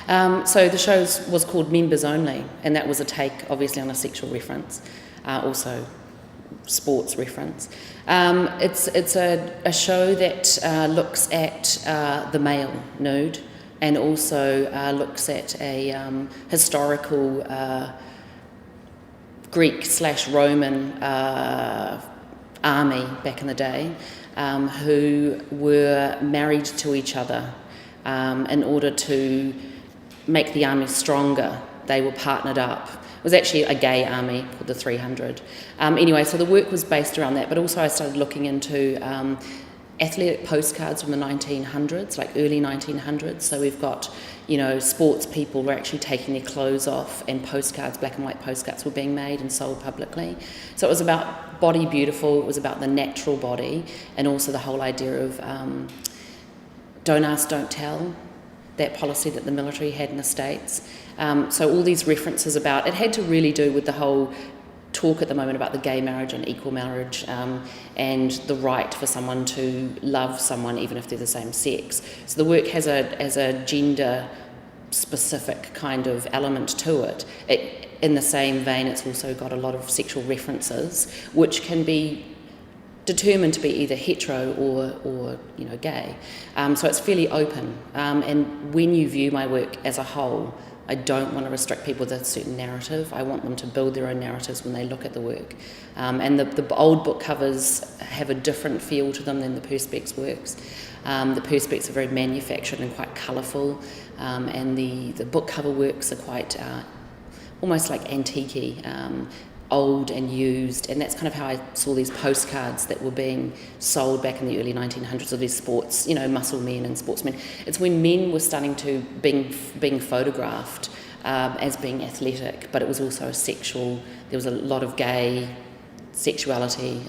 So the show was called Members Only, and that was a take, obviously, on a sexual reference, also sports reference. It's a show that looks at the male nude, and also looks at a historical Greek/Roman army back in the day, who were married to each other in order to make the army stronger. They were partnered up. It was actually a gay army called the 300. Anyway, so the work was based around that, but also I started looking into athletic postcards from the 1900s, like early 1900s. So we've got, sports people were actually taking their clothes off, and postcards, black and white postcards, were being made and sold publicly. So it was about body beautiful, it was about the natural body, and also the whole idea of don't ask, don't tell, that policy that the military had in the States. So all these references about, it had to really do with the whole talk at the moment about the gay marriage and equal marriage, and the right for someone to love someone even if they're the same sex. So the work has a gender specific kind of element to it. In the same vein, it's also got a lot of sexual references, which can be determined to be either hetero or gay. So it's fairly open. And when you view my work as a whole, I don't want to restrict people with a certain narrative. I want them to build their own narratives when they look at the work. And the old book covers have a different feel to them than the Perspex works. The Perspex are very manufactured and quite colourful, and the book cover works are quite almost like antique-y, old and used, and that's kind of how I saw these postcards that were being sold back in the early 1900s of these sports, muscle men and sportsmen. It's when men were starting to being photographed as being athletic, but it was also sexual. There was a lot of gay sexuality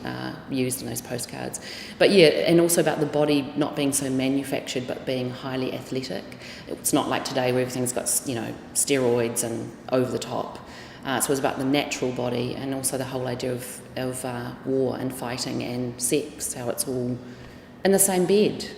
used in those postcards. But yeah, and also about the body not being so manufactured but being highly athletic. It's not like today where everything's got steroids and over the top. So it was about the natural body, and also the whole idea of war and fighting and sex, how it's all in the same bed.